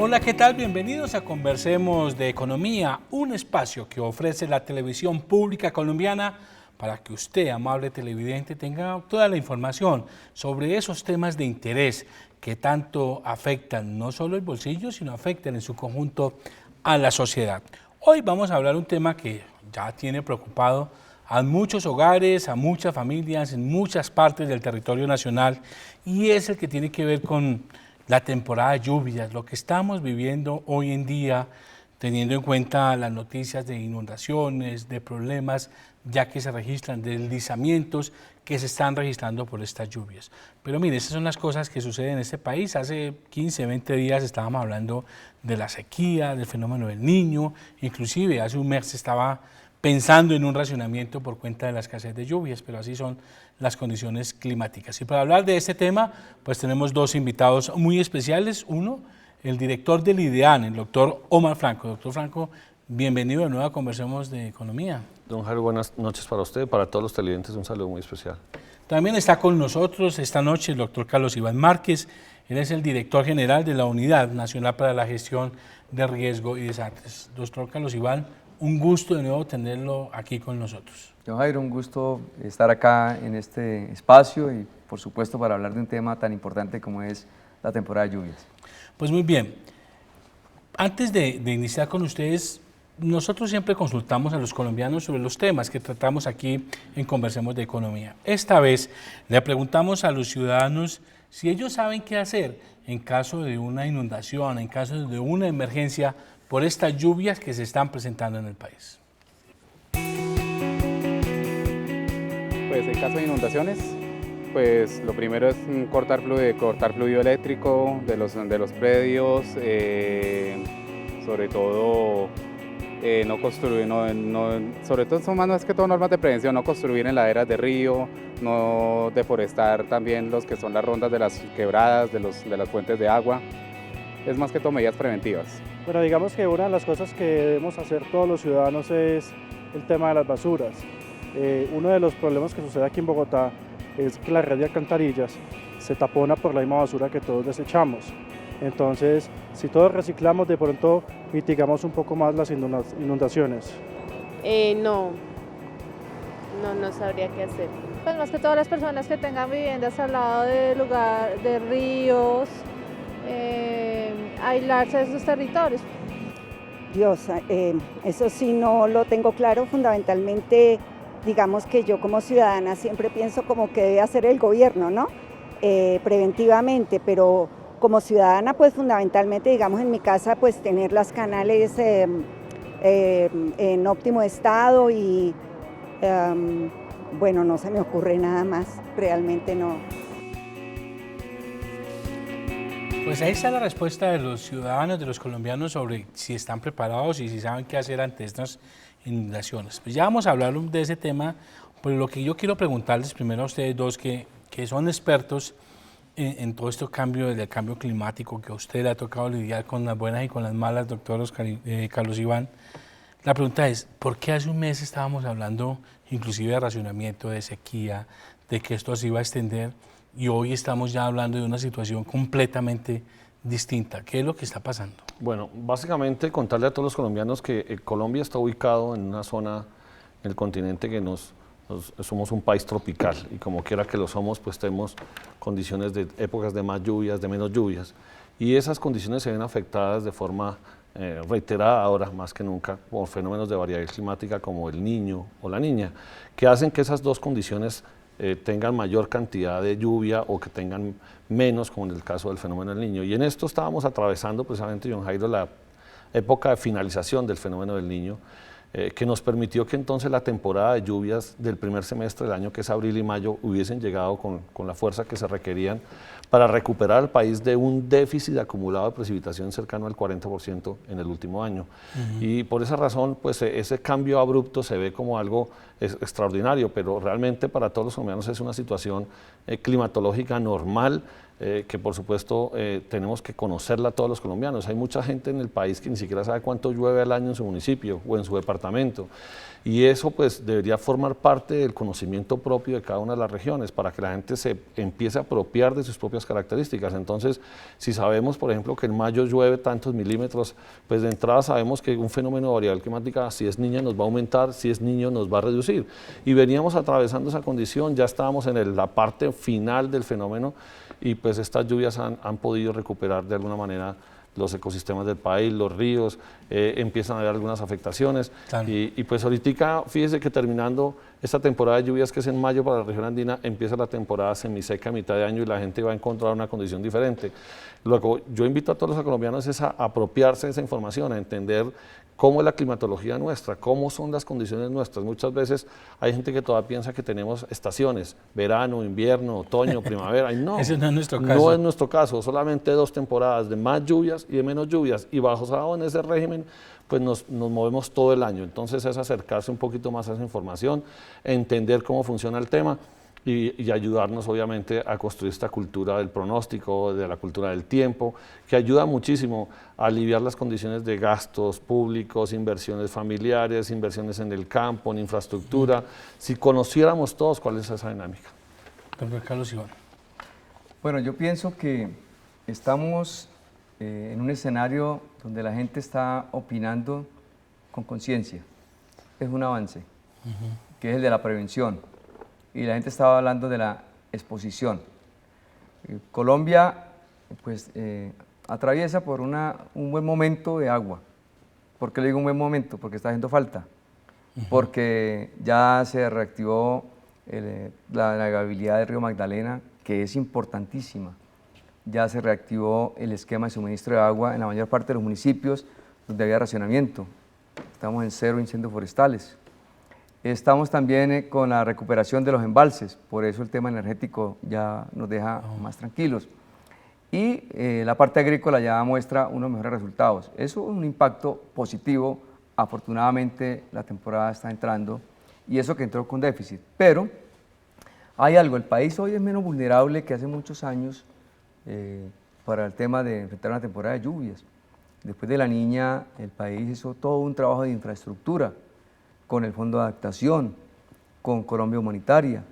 Hola, ¿qué tal? Bienvenidos a Conversemos de Economía, un espacio que ofrece la televisión pública colombiana para que usted, amable televidente, tenga toda la información sobre esos temas de interés que tanto afectan no solo el bolsillo, sino afectan en su conjunto a la sociedad. Hoy vamos a hablar un tema que ya tiene preocupado a muchos hogares, a muchas familias, en muchas partes del territorio nacional, y es el que tiene que ver con la temporada de lluvias, lo que estamos viviendo hoy en día, teniendo en cuenta las noticias de inundaciones, de problemas ya que se registran, de deslizamientos que se están registrando por estas lluvias. Pero mire, esas son las cosas que suceden en este país. Hace 15, 20 días estábamos hablando de la sequía, del fenómeno del Niño, inclusive hace un mes se estaba pensando en un racionamiento por cuenta de la escasez de lluvias, pero así son las condiciones climáticas. Y para hablar de este tema, pues tenemos dos invitados muy especiales. Uno, el director del IDEAN, el doctor Omar Franco. Doctor Franco, bienvenido de nuevo a Conversemos de Economía. Don Jairo, buenas noches para usted, para todos los televidentes, un saludo muy especial. También está con nosotros esta noche el doctor Carlos Iván Márquez. Él es el director general de la Unidad Nacional para la Gestión de Riesgo y Desastres. Doctor Carlos Iván, un gusto de nuevo tenerlo aquí con nosotros. Don Jairo, un gusto estar acá en este espacio y por supuesto para hablar de un tema tan importante como es la temporada de lluvias. Pues muy bien, antes de iniciar con ustedes, nosotros siempre consultamos a los colombianos sobre los temas que tratamos aquí en Conversemos de Economía. Esta vez le preguntamos a los ciudadanos si ellos saben qué hacer en caso de una inundación, en caso de una emergencia por estas lluvias que se están presentando en el país. Pues en caso de inundaciones, pues lo primero es cortar fluido eléctrico de los predios, sobre todo no construir, sobre todo son más que todo normas de prevención, no construir en laderas de río, no deforestar también los que son las rondas de las quebradas, de las fuentes de agua, es más que todo medidas preventivas. Bueno, digamos que una de las cosas que debemos hacer todos los ciudadanos es el tema de las basuras. Uno de los problemas que sucede aquí en Bogotá es que la red de alcantarillas se tapona por la misma basura que todos desechamos. Entonces, si todos reciclamos, de pronto mitigamos un poco más las inundaciones. No sabría qué hacer. Pues más que todas las personas que tengan viviendas al lado de ríos, aislarse de sus territorios. Dios, eso sí no lo tengo claro. Fundamentalmente, digamos que yo como ciudadana siempre pienso como que debe hacer el gobierno, ¿no? Preventivamente, pero como ciudadana, pues fundamentalmente, digamos en mi casa, pues tener las canales en óptimo estado y bueno, no se me ocurre nada más, realmente no. Pues ahí está la respuesta de los ciudadanos, de los colombianos sobre si están preparados y si saben qué hacer ante estas inundaciones. Pues ya vamos a hablar de ese tema, pero lo que yo quiero preguntarles primero a ustedes dos que son expertos en todo este cambio, del cambio climático, que a usted le ha tocado lidiar con las buenas y con las malas, doctor Carlos Iván. La pregunta es, ¿por qué hace un mes estábamos hablando inclusive de racionamiento, de sequía, de que esto se iba a extender, y hoy estamos ya hablando de una situación completamente distinta? ¿Qué es lo que está pasando? Bueno, básicamente contarle a todos los colombianos que Colombia está ubicado en una zona en el continente que somos un país tropical, y como quiera que lo somos, pues tenemos condiciones de épocas de más lluvias, de menos lluvias, y esas condiciones se ven afectadas de forma reiterada ahora más que nunca por fenómenos de variabilidad climática como el Niño o la Niña, que hacen que esas dos condiciones tengan mayor cantidad de lluvia o que tengan menos, como en el caso del fenómeno del Niño. Y en esto estábamos atravesando precisamente, John Jairo, la época de finalización del fenómeno del Niño, que nos permitió que entonces la temporada de lluvias del primer semestre del año, que es abril y mayo, hubiesen llegado con la fuerza que se requerían para recuperar al país de un déficit acumulado de precipitación cercano al 40% en el último año. Y por esa razón, pues ese cambio abrupto se ve como algo es extraordinario, pero realmente para todos los colombianos es una situación climatológica normal, que por supuesto tenemos que conocerla todos los colombianos. Hay mucha gente en el país que ni siquiera sabe cuánto llueve al año en su municipio o en su departamento, y eso pues debería formar parte del conocimiento propio de cada una de las regiones para que la gente se empiece a apropiar de sus propias características. Entonces, si sabemos, por ejemplo, que en mayo llueve tantos milímetros, pues de entrada sabemos que un fenómeno de variabilidad climática, si es niña nos va a aumentar, si es niño nos va a reducir. Y veníamos atravesando esa condición, ya estábamos en la parte final del fenómeno, y pues estas lluvias han podido recuperar de alguna manera los ecosistemas del país, los ríos, empiezan a haber algunas afectaciones. Claro. Y pues ahorita, fíjese que terminando esta temporada de lluvias, que es en mayo para la región andina, empieza la temporada semiseca a mitad de año y la gente va a encontrar una condición diferente. Luego, yo invito a todos los colombianos a apropiarse de esa información, a entender cómo es la climatología nuestra, cómo son las condiciones nuestras. Muchas veces hay gente que todavía piensa que tenemos estaciones, verano, invierno, otoño, primavera, y no. Ese no es nuestro caso. No es nuestro caso, solamente 2 temporadas de más lluvias y de menos lluvias, y basado en ese régimen, pues nos movemos todo el año. Entonces es acercarse un poquito más a esa información, entender cómo funciona el tema, y ayudarnos obviamente a construir esta cultura del pronóstico, de la cultura del tiempo, que ayuda muchísimo a aliviar las condiciones de gastos públicos, inversiones familiares, inversiones en el campo, en infraestructura, si conociéramos todos cuál es esa dinámica. Doctor Carlos Iván. Bueno, yo pienso que estamos en un escenario donde la gente está opinando con conciencia. Es un avance, que es el de la prevención. Y la gente estaba hablando de la exposición. Colombia pues, atraviesa por un buen momento de agua. ¿Por qué le digo un buen momento? Porque está haciendo falta. Porque ya se reactivó la navegabilidad del río Magdalena, que es importantísima. Ya se reactivó el esquema de suministro de agua en la mayor parte de los municipios donde había racionamiento. Estamos en 0 incendios forestales. Estamos también con la recuperación de los embalses, por eso el tema energético ya nos deja más tranquilos. Y la parte agrícola ya muestra unos mejores resultados. Eso es un impacto positivo. Afortunadamente la temporada está entrando, y eso que entró con déficit. Pero hay algo, el país hoy es menos vulnerable que hace muchos años para el tema de enfrentar una temporada de lluvias. Después de la Niña, el país hizo todo un trabajo de infraestructura, con el Fondo de Adaptación, con Colombia Humanitaria,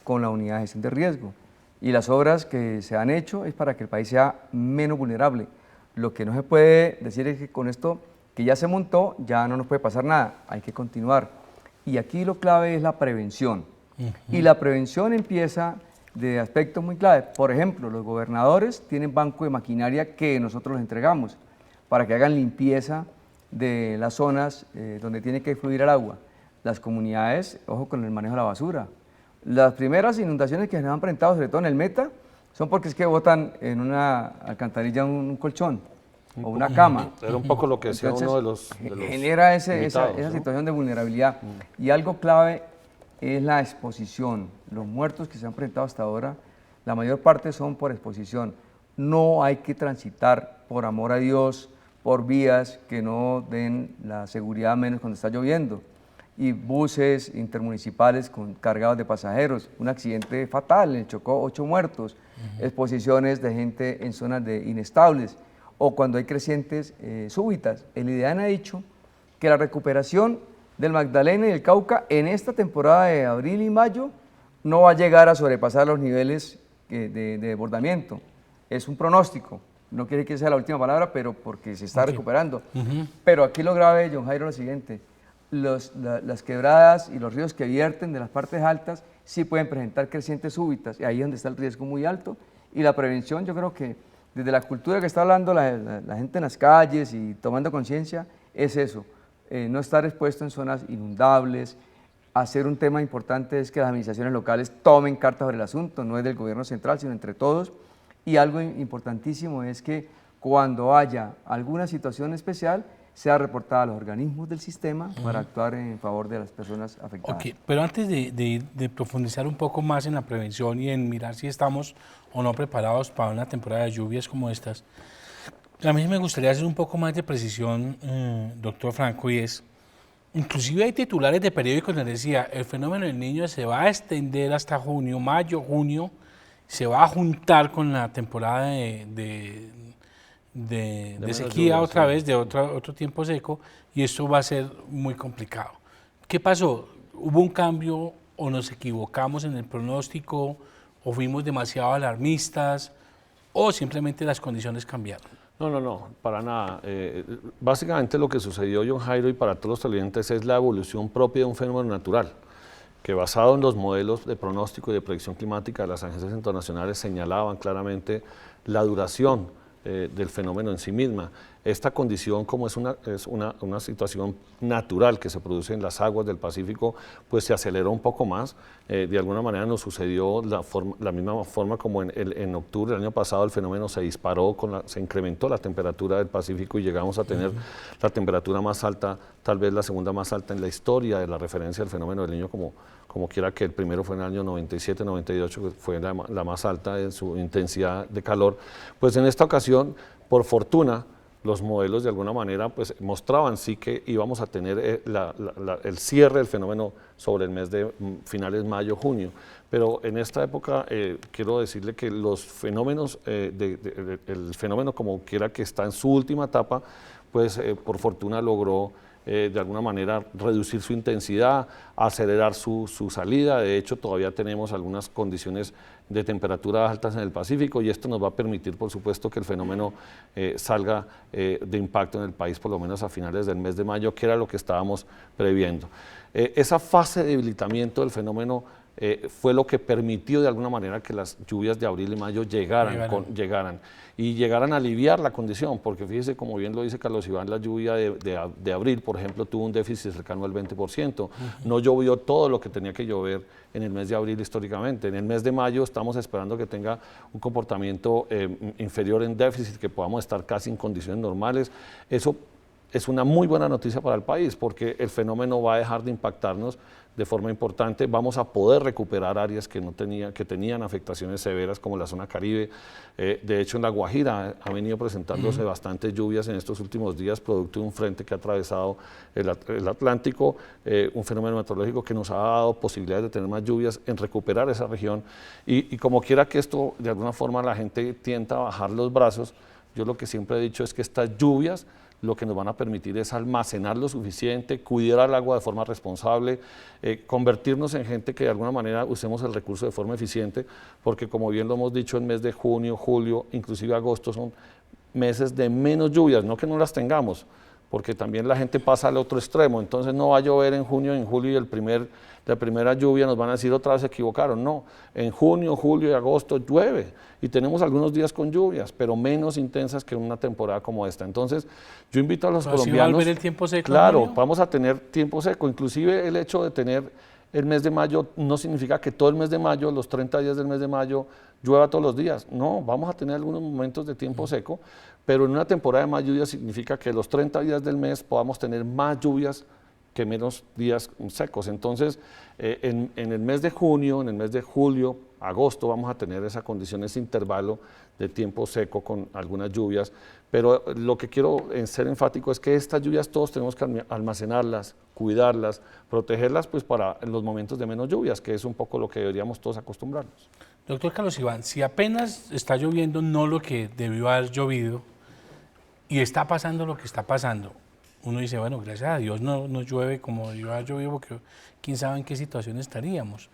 con la Unidad de Gestión de Riesgo. Y las obras que se han hecho es para que el país sea menos vulnerable. Lo que no se puede decir es que con esto que ya se montó, ya no nos puede pasar nada, hay que continuar. Y aquí lo clave es la prevención. Y la prevención empieza de aspectos muy claves. Por ejemplo, los gobernadores tienen banco de maquinaria que nosotros les entregamos para que hagan limpieza de las zonas donde tiene que fluir el agua. Las comunidades, ojo con el manejo de la basura. Las primeras inundaciones que se nos han presentado, sobre todo en el Meta, son porque es que botan en una alcantarilla un colchón o una cama. Era un poco lo que decía uno de los genera esa ¿no? situación de vulnerabilidad. Y algo clave es la exposición. Los muertos que se han presentado hasta ahora, la mayor parte son por exposición. No hay que transitar, por amor a Dios, por vías que no den la seguridad, menos cuando está lloviendo. Y buses intermunicipales cargados de pasajeros, un accidente fatal, en el Chocó, 8 muertos, exposiciones de gente en zonas inestables, o cuando hay crecientes súbitas. El IDEAN ha dicho que la recuperación del Magdalena y del Cauca en esta temporada de abril y mayo no va a llegar a sobrepasar los niveles de desbordamiento. Es un pronóstico. No quiere que sea la última palabra, pero porque se está recuperando. Pero aquí lo grave, John Jairo, es lo siguiente. Las quebradas y los ríos que vierten de las partes altas sí pueden presentar crecientes súbitas, y ahí es donde está el riesgo muy alto. Y la prevención, yo creo que desde la cultura que está hablando la gente en las calles y tomando conciencia, es eso. No estar expuesto en zonas inundables. Hacer un tema importante es que las administraciones locales tomen cartas sobre el asunto, no es del gobierno central, sino entre todos. Y algo importantísimo es que cuando haya alguna situación especial, sea reportada a los organismos del sistema para actuar en favor de las personas afectadas. Ok, pero antes de profundizar un poco más en la prevención y en mirar si estamos o no preparados para una temporada de lluvias como estas, a mí me gustaría hacer un poco más de precisión, doctor Franco, y es, Inclusive hay titulares de periódicos donde decía, el fenómeno del Niño se va a extender hasta junio, mayo, junio, se va a juntar con la temporada de menos sequía lluvia, otra sí. vez, de otro tiempo seco, y esto va a ser muy complicado. ¿Qué pasó? ¿Hubo un cambio o nos equivocamos en el pronóstico o fuimos demasiado alarmistas o simplemente las condiciones cambiaron? No, para nada. Básicamente lo que sucedió, John Jairo, y para todos los televidentes, es la evolución propia de un fenómeno natural, que basado en los modelos de pronóstico y de predicción climática de las agencias internacionales señalaban claramente la duración del fenómeno en sí misma. Esta condición, como es una situación natural que se produce en las aguas del Pacífico, pues se aceleró un poco más. De alguna manera nos sucedió la misma forma como en octubre del año pasado el fenómeno se disparó, se incrementó la temperatura del Pacífico y llegamos a tener la temperatura más alta, tal vez la segunda más alta en la historia de la referencia del fenómeno del Niño, como quiera que el primero fue en el año 97, 98, que fue la más alta en su intensidad de calor. Pues en esta ocasión, por fortuna, los modelos de alguna manera pues mostraban sí que íbamos a tener el cierre del fenómeno sobre el mes de finales mayo, junio, pero en esta época quiero decirle que los fenómenos, el fenómeno como quiera que está en su última etapa, pues por fortuna logró de alguna manera reducir su intensidad, acelerar su salida. De hecho, todavía tenemos algunas condiciones de temperaturas altas en el Pacífico y esto nos va a permitir, por supuesto, que el fenómeno salga de impacto en el país, por lo menos a finales del mes de mayo, que era lo que estábamos previendo. Esa fase de debilitamiento del fenómeno fue lo que permitió de alguna manera que las lluvias de abril y mayo llegaran a aliviar la condición, porque fíjese, como bien lo dice Carlos Iván, la lluvia de abril, por ejemplo, tuvo un déficit cercano al 20%, no llovió todo lo que tenía que llover en el mes de abril históricamente. En el mes de mayo estamos esperando que tenga un comportamiento inferior en déficit, que podamos estar casi en condiciones normales. Eso es una muy buena noticia para el país, porque el fenómeno va a dejar de impactarnos de forma importante. Vamos a poder recuperar áreas que tenían afectaciones severas, como la zona Caribe. De hecho, en La Guajira ha venido presentándose bastantes lluvias en estos últimos días, producto de un frente que ha atravesado el Atlántico, un fenómeno meteorológico que nos ha dado posibilidades de tener más lluvias, en recuperar esa región. Y como quiera que esto, de alguna forma, la gente tienta a bajar los brazos, yo lo que siempre he dicho es que estas lluvias lo que nos van a permitir es almacenar lo suficiente, cuidar el agua de forma responsable, convertirnos en gente que de alguna manera usemos el recurso de forma eficiente, porque como bien lo hemos dicho, en mes de junio, julio, inclusive agosto son meses de menos lluvias, no que no las tengamos, porque también la gente pasa al otro extremo, entonces no va a llover en junio, en julio y la primera lluvia nos van a decir otra vez se equivocaron. No, en junio, julio y agosto llueve y tenemos algunos días con lluvias, pero menos intensas que una temporada como esta. Entonces yo invito a los colombianos. ¿Va a volver el tiempo seco? Claro, vamos a tener tiempo seco, inclusive el hecho de tener el mes de mayo no significa que todo el mes de mayo, los 30 días del mes de mayo, llueva todos los días. No, vamos a tener algunos momentos de tiempo seco, pero en una temporada de más lluvias significa que los 30 días del mes podamos tener más lluvias que menos días secos. Entonces, en el mes de junio, en el mes de julio, agosto, vamos a tener esa condición, ese intervalo de tiempo seco con algunas lluvias, pero lo que quiero ser enfático es que estas lluvias todos tenemos que almacenarlas, cuidarlas, protegerlas pues para los momentos de menos lluvias, que es un poco lo que deberíamos todos acostumbrarnos. Doctor Carlos Iván, si apenas está lloviendo no lo que debió haber llovido y está pasando lo que está pasando, uno dice, bueno, gracias a Dios no llueve como debió haber llovido, porque quién sabe en qué situación estaríamos.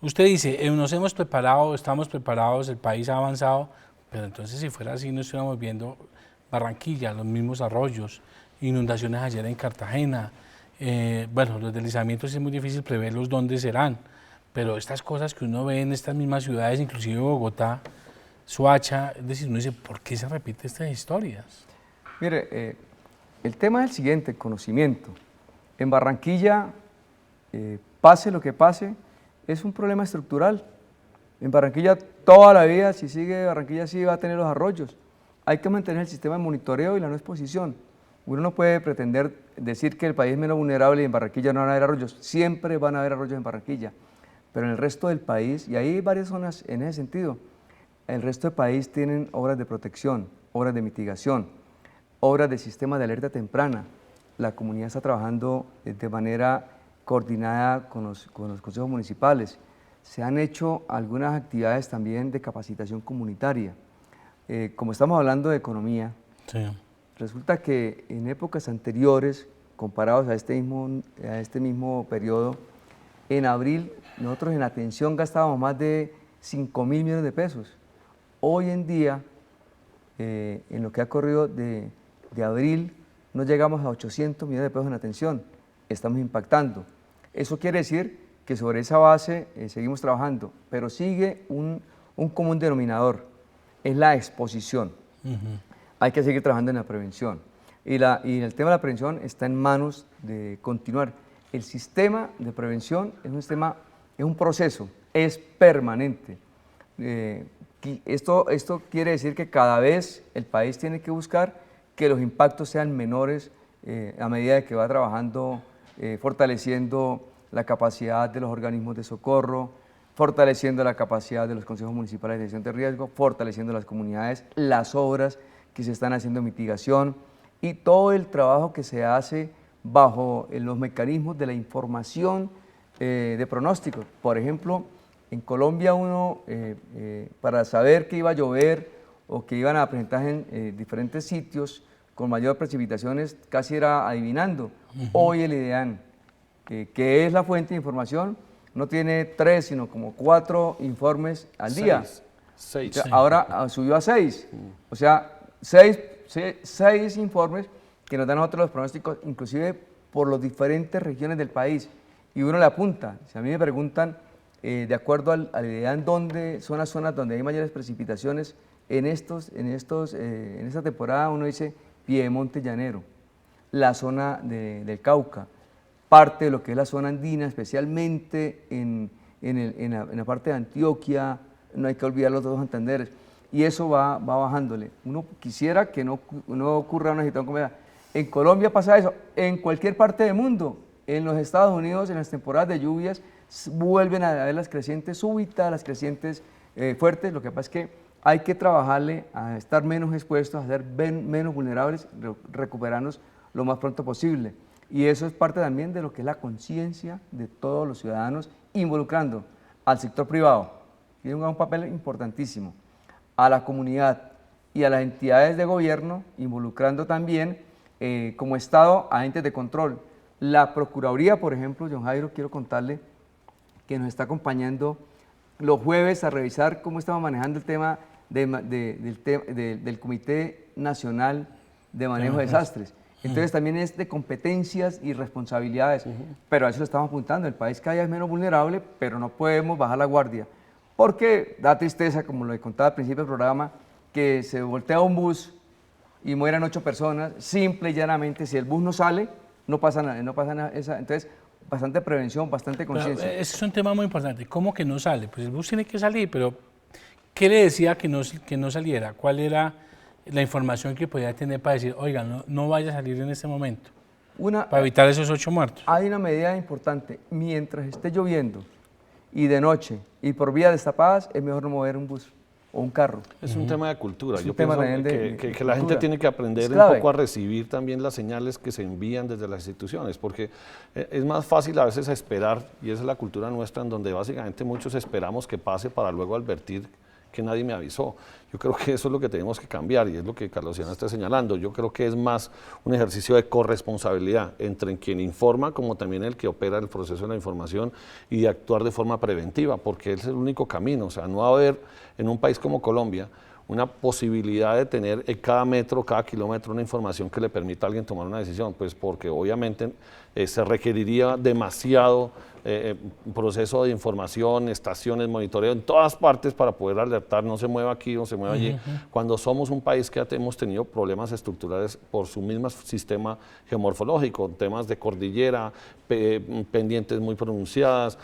Usted dice, nos hemos preparado, estamos preparados, el país ha avanzado, pero entonces si fuera así no estuviéramos viendo Barranquilla, los mismos arroyos, inundaciones ayer en Cartagena. Bueno, los deslizamientos es muy difícil preverlos dónde serán, pero estas cosas que uno ve en estas mismas ciudades, inclusive Bogotá, Soacha, es decir, uno dice, ¿por qué se repiten estas historias? Mire, el tema es el siguiente, conocimiento. En Barranquilla, pase lo que pase, es un problema estructural. En Barranquilla toda la vida, si sigue Barranquilla así, va a tener los arroyos. Hay que mantener el sistema de monitoreo y la no exposición. Uno no puede pretender decir que el país es menos vulnerable y en Barranquilla no van a haber arroyos. Siempre van a haber arroyos en Barranquilla. Pero en el resto del país, y hay varias zonas en ese sentido, el resto del país tienen obras de protección, obras de mitigación, obras de sistema de alerta temprana. la comunidad está trabajando de manera coordinada con los consejos municipales. Se han hecho algunas actividades también de capacitación comunitaria. Como estamos hablando de economía, Sí. resulta que en épocas anteriores, comparados a este mismo periodo, en abril nosotros en atención gastábamos más de 5.000 millones de pesos. Hoy en día, en lo que ha corrido de abril, no llegamos a 800 millones de pesos en atención. Estamos impactando. Eso quiere decir que sobre esa base seguimos trabajando, pero sigue un común denominador, es la exposición. Hay que seguir trabajando en la prevención. Y el tema de la prevención está en manos de continuar. El sistema de prevención es un proceso, es permanente. Esto quiere decir que cada vez el país tiene que buscar que los impactos sean menores a medida de que va trabajando, fortaleciendo la capacidad de los organismos de socorro, fortaleciendo la capacidad de los consejos municipales de gestión de riesgo, fortaleciendo las comunidades, las obras que se están haciendo de mitigación y todo el trabajo que se hace bajo los mecanismos de la información de pronóstico. Por ejemplo, en Colombia uno, para saber que iba a llover o que iban a presentarse en diferentes sitios con mayor precipitaciones, casi era adivinando. Hoy el IDEAN, que es la fuente de información, no tiene 3, sino como 4 informes al día. 6. O sea, ahora subió a 6. O sea, 6 informes que nos dan a nosotros los pronósticos, inclusive por las diferentes regiones del país. Y uno le apunta. Si a mí me preguntan, de acuerdo al IDEAN, ¿dónde son las zonas donde hay mayores precipitaciones? En esta temporada uno dice Piedemonte Llanero, la zona del Cauca, parte de lo que es la zona andina, especialmente en la parte de Antioquia, no hay que olvidar los dos Santanderes, y eso va bajándole. Uno quisiera que no ocurra una situación como esa. En Colombia pasa eso, en cualquier parte del mundo, en los Estados Unidos, en las temporadas de lluvias, vuelven a haber las crecientes súbitas, las crecientes fuertes. Lo que pasa es que hay que trabajarle a estar menos expuestos, a ser menos vulnerables, recuperarnos lo más pronto posible. Y eso es parte también de lo que es la conciencia de todos los ciudadanos, involucrando al sector privado, que tiene un papel importantísimo, a la comunidad y a las entidades de gobierno, involucrando también como Estado a entes de control. La Procuraduría, por ejemplo, John Jairo, quiero contarle que nos está acompañando los jueves a revisar cómo estamos manejando el tema del Comité Nacional de Manejo de Desastres. Entonces también es de competencias y responsabilidades, pero a eso le estamos apuntando. El país cada día es menos vulnerable, pero no podemos bajar la guardia, porque da tristeza, como lo contaba al principio del programa, que se voltea un bus y mueran 8 personas, simple y llanamente. Si el bus no sale, no pasa nada. Entonces, bastante prevención, bastante conciencia. Ese es un tema muy importante. ¿Cómo que no sale? Pues el bus tiene que salir, pero ¿qué le decía que no saliera? ¿Cuál era la información que podía tener para decir, oiga, no vaya a salir en este momento? Para evitar esos 8 muertos. Hay una medida importante. Mientras esté lloviendo y de noche y por vías destapadas, es mejor no mover un bus o un carro. Es un tema de cultura. Yo tema pienso que la gente tiene que aprender un poco a recibir también las señales que se envían desde las instituciones, porque es más fácil a veces esperar, y esa es la cultura nuestra, en donde básicamente muchos esperamos que pase para luego advertir que nadie me avisó. Yo creo que eso es lo que tenemos que cambiar, y es lo que Carlos Iván está señalando. Yo creo que es más un ejercicio de corresponsabilidad entre quien informa como también el que opera el proceso de la información, y de actuar de forma preventiva, porque es el único camino. O sea, no va a haber en un país como Colombia una posibilidad de tener en cada metro, cada kilómetro una información que le permita a alguien tomar una decisión, pues porque obviamente se requeriría demasiado proceso de información, estaciones, monitoreo en todas partes para poder alertar, no se mueva aquí, no se mueva allí, cuando somos un país que hemos tenido problemas estructurales por su mismo sistema geomorfológico, temas de cordillera, pendientes muy pronunciadas,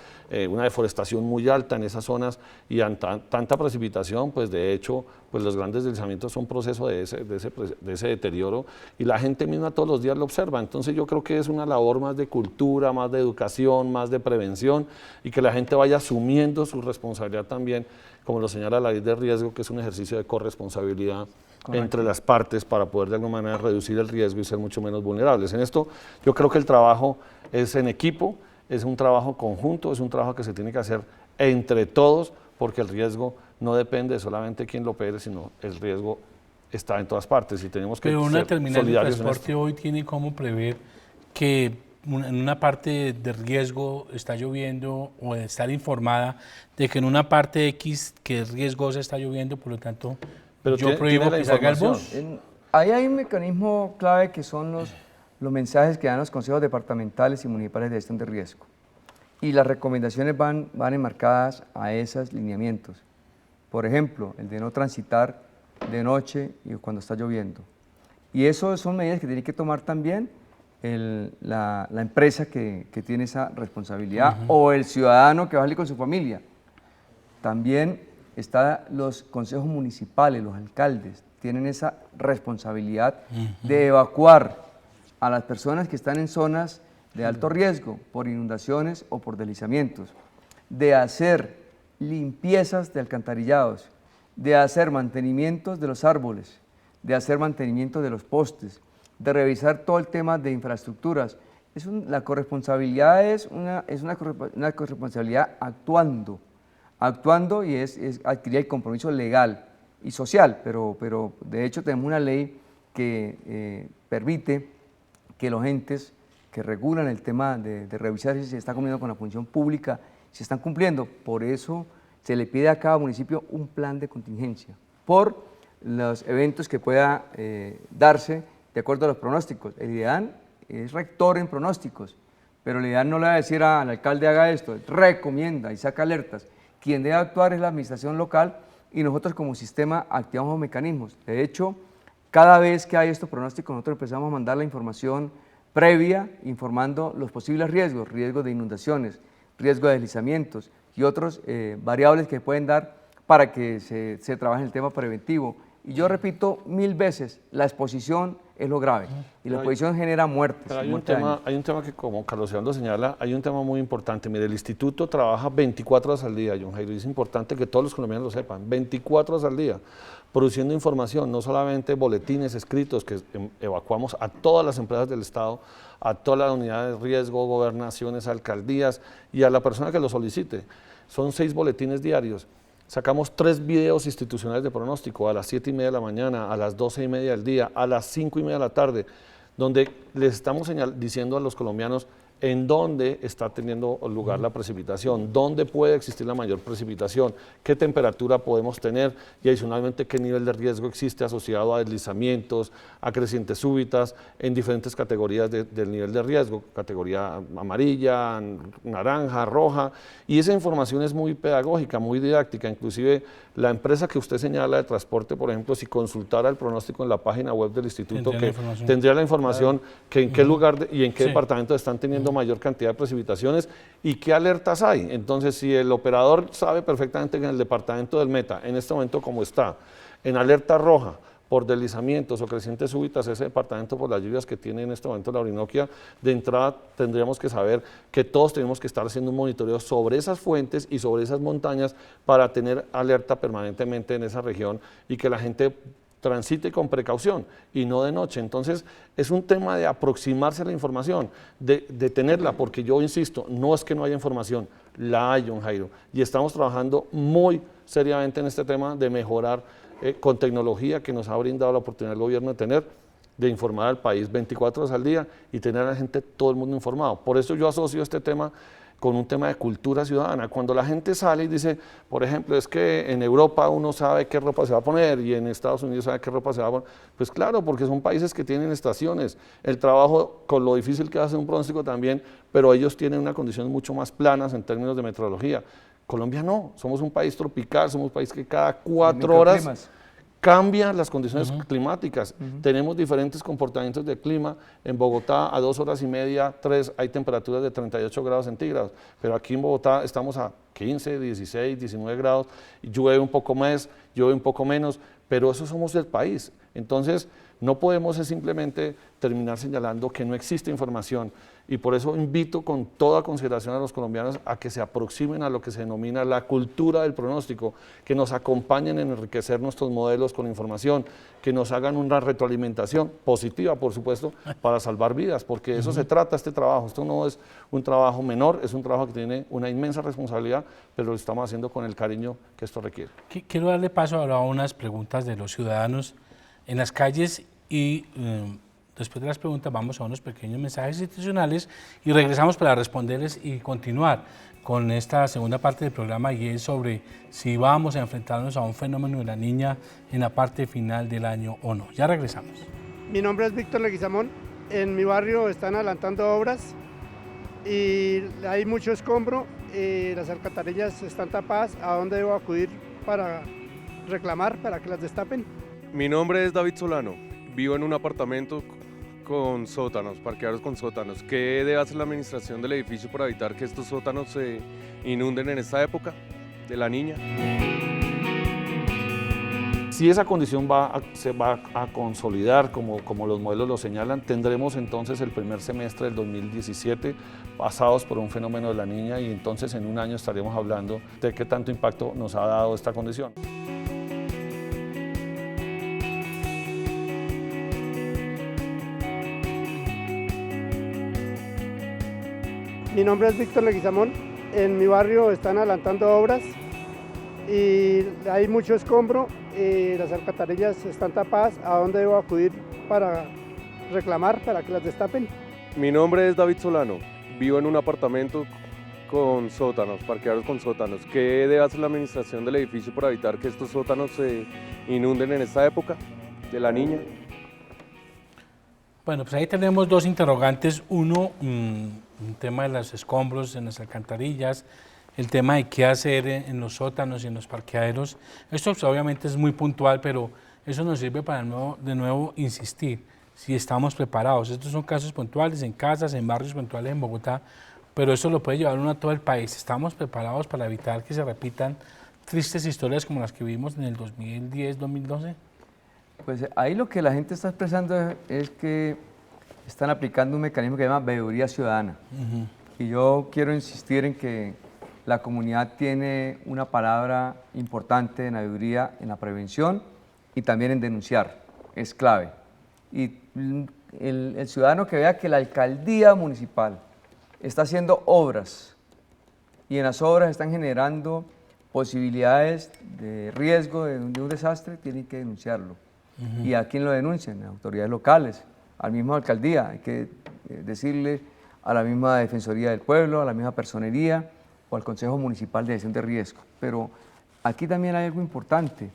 una deforestación muy alta en esas zonas y tanta precipitación, pues de hecho, pues los grandes deslizamientos son proceso de ese deterioro, y la gente misma todos los días lo observa. Entonces yo creo que es una labor más de cultura, más de educación, más de prevención, prevención y que la gente vaya asumiendo su responsabilidad también, como lo señala la ley de riesgo, que es un ejercicio de corresponsabilidad entre las partes para poder de alguna manera reducir el riesgo y ser mucho menos vulnerables. En esto yo creo que el trabajo es en equipo, es un trabajo conjunto, es un trabajo que se tiene que hacer entre todos, porque el riesgo no depende solamente de quién lo opere, sino el riesgo está en todas partes y tenemos que Pero una ser terminal de solidarios en transporte esto. hoy tiene cómo prever que en una parte de riesgo está lloviendo o estar informada de que en una parte X que es riesgosa está lloviendo, por lo tanto Pero yo tiene prohíbo la que salga el información. bus. Ahí hay un mecanismo clave que son los mensajes que dan los consejos departamentales y municipales de gestión de riesgo. Y las recomendaciones van enmarcadas a esos lineamientos. Por ejemplo, el de no transitar de noche y cuando está lloviendo. Y eso son medidas que tiene que tomar también la empresa que tiene esa responsabilidad o el ciudadano que va a salir con su familia. También están los consejos municipales, los alcaldes, tienen esa responsabilidad de evacuar a las personas que están en zonas de alto riesgo por inundaciones o por deslizamientos, de hacer limpiezas de alcantarillados, de hacer mantenimientos de los árboles, de hacer mantenimiento de los postes, de revisar todo el tema de infraestructuras. La corresponsabilidad es una corresponsabilidad actuando y es adquirir el compromiso legal y social, pero de hecho tenemos una ley que permite que los entes que regulan el tema de revisar si se está cumpliendo con la función pública, se están cumpliendo. Por eso se le pide a cada municipio un plan de contingencia por los eventos que pueda darse de acuerdo a los pronósticos. El IDEAN es rector en pronósticos, pero el IDEAN no le va a decir al alcalde haga esto, recomienda y saca alertas. Quien debe actuar es la administración local y nosotros como sistema activamos los mecanismos. De hecho, cada vez que hay estos pronósticos nosotros empezamos a mandar la información previa informando los posibles riesgos, riesgos de inundaciones, riesgo de deslizamientos y otros variables que pueden dar para que se trabaje el tema preventivo. Y yo repito 1000 veces, la exposición es lo grave y la exposición genera muertes. Pero hay un tema que, como Carlos Eduardo señala, hay un tema muy importante. Mire, el instituto trabaja 24 horas al día, John Jairo, y es importante que todos los colombianos lo sepan, 24 horas al día, produciendo información, no solamente boletines escritos que evacuamos a todas las empresas del Estado, a todas las unidades de riesgo, gobernaciones, alcaldías y a la persona que lo solicite. Son 6 boletines diarios. Sacamos 3 videos institucionales de pronóstico a las 7:30 de la mañana, a las 12:30 del día, a las 5:30 de la tarde, donde les estamos diciendo a los colombianos en dónde está teniendo lugar la precipitación, dónde puede existir la mayor precipitación, qué temperatura podemos tener y adicionalmente qué nivel de riesgo existe asociado a deslizamientos, a crecientes súbitas en diferentes categorías del nivel de riesgo, categoría amarilla, naranja, roja, y esa información es muy pedagógica, muy didáctica. Inclusive la empresa que usted señala de transporte, por ejemplo, si consultara el pronóstico en la página web del instituto, tendría la información que en qué lugar y en qué departamento están teniendo mayor cantidad de precipitaciones y qué alertas hay. Entonces, si el operador sabe perfectamente que en el departamento del Meta, en este momento como está, en alerta roja por deslizamientos o crecientes súbitas, ese departamento por las lluvias que tiene en este momento la Orinoquia, de entrada tendríamos que saber que todos tenemos que estar haciendo un monitoreo sobre esas fuentes y sobre esas montañas para tener alerta permanentemente en esa región y que la gente transite con precaución y no de noche. Entonces es un tema de aproximarse a la información, de tenerla, porque yo insisto, no es que no haya información, la hay, John Jairo, y estamos trabajando muy seriamente en este tema de mejorar con tecnología que nos ha brindado la oportunidad el gobierno de tener, de informar al país 24 horas al día y tener a la gente, todo el mundo informado. Por eso yo asocio este tema con un tema de cultura ciudadana. Cuando la gente sale y dice, por ejemplo, es que en Europa uno sabe qué ropa se va a poner y en Estados Unidos sabe qué ropa se va a poner, pues claro, porque son países que tienen estaciones, el trabajo con lo difícil que hace un pronóstico también, pero ellos tienen una condición mucho más planas en términos de meteorología. Colombia no, somos un país tropical, somos un país que cada 4 horas cambian las condiciones climáticas. Tenemos diferentes comportamientos de clima. En Bogotá a 2 horas y media, 3, hay temperaturas de 38 grados centígrados, pero aquí en Bogotá estamos a 15, 16, 19 grados, llueve un poco más, llueve un poco menos, pero eso somos el país. Entonces, No podemos simplemente terminar señalando que no existe información, y por eso invito con toda consideración a los colombianos a que se aproximen a lo que se denomina la cultura del pronóstico, que nos acompañen en enriquecer nuestros modelos con información, que nos hagan una retroalimentación positiva, por supuesto, para salvar vidas, porque de eso se trata este trabajo. Esto no es un trabajo menor, es un trabajo que tiene una inmensa responsabilidad, pero lo estamos haciendo con el cariño que esto requiere. Quiero darle paso ahora a unas preguntas de los ciudadanos en las calles y después de las preguntas vamos a unos pequeños mensajes institucionales y regresamos para responderles y continuar con esta segunda parte del programa, y es sobre si vamos a enfrentarnos a un fenómeno de la niña en la parte final del año o no. Ya regresamos. Mi nombre es Víctor Leguizamón. En mi barrio están adelantando obras y hay mucho escombro, las alcantarillas están tapadas. ¿A dónde debo acudir para reclamar, para que las destapen? Mi nombre es David Solano, vivo en un apartamento con sótanos, parqueaderos con sótanos. ¿Qué debe hacer la administración del edificio para evitar que estos sótanos se inunden en esta época de la niña? Si esa condición se va a consolidar, como los modelos lo señalan, tendremos entonces el primer semestre del 2017 pasados por un fenómeno de la niña, y entonces en un año estaríamos hablando de qué tanto impacto nos ha dado esta condición. Mi nombre es Víctor Leguizamón. En mi barrio están adelantando obras y hay mucho escombro, las alcantarillas están tapadas. ¿A dónde debo acudir para reclamar, para que las destapen? Mi nombre es David Solano, vivo en un apartamento con sótanos, parqueaderos con sótanos. ¿Qué debe hacer la administración del edificio para evitar que estos sótanos se inunden en esta época de la niña? Bueno, pues ahí tenemos dos interrogantes. Uno, un tema de los escombros en las alcantarillas, el tema de qué hacer en los sótanos y en los parqueaderos. Esto pues, obviamente es muy puntual, pero eso nos sirve para de nuevo insistir si estamos preparados. Estos son casos puntuales en casas, en barrios puntuales en Bogotá, pero eso lo puede llevar uno a todo el país. ¿Estamos preparados para evitar que se repitan tristes historias como las que vimos en el 2010-2012? Pues ahí lo que la gente está expresando es que están aplicando un mecanismo que se llama veeduría ciudadana. Y yo quiero insistir en que la comunidad tiene una palabra importante en la veeduría, en la prevención y también en denunciar. Es clave. Y el ciudadano que vea que la alcaldía municipal está haciendo obras y en las obras están generando posibilidades de riesgo de un desastre, tiene que denunciarlo. ¿Y a quién lo denuncian? A autoridades locales, a la misma alcaldía. Hay que decirle a la misma Defensoría del Pueblo, a la misma Personería o al Consejo Municipal de Gestión de Riesgo. Pero aquí también hay algo importante.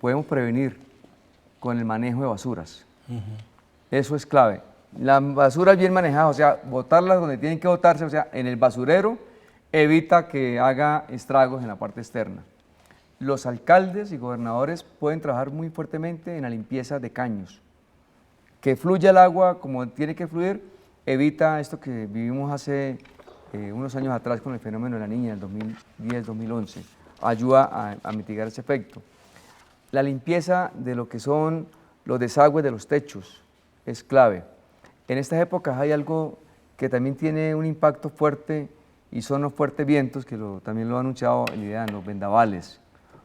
Podemos prevenir con el manejo de basuras. Eso es clave. La basura bien manejada, o sea, botarlas donde tienen que botarse, o sea, en el basurero, evita que haga estragos en la parte externa. Los alcaldes y gobernadores pueden trabajar muy fuertemente en la limpieza de caños. Que fluya el agua como tiene que fluir, evita esto que vivimos hace unos años atrás con el fenómeno de la niña, en el 2010-2011. Ayuda a mitigar ese efecto. La limpieza de lo que son los desagües de los techos es clave. En estas épocas hay algo que también tiene un impacto fuerte y son los fuertes vientos, que también lo ha anunciado el IDEAN, los vendavales.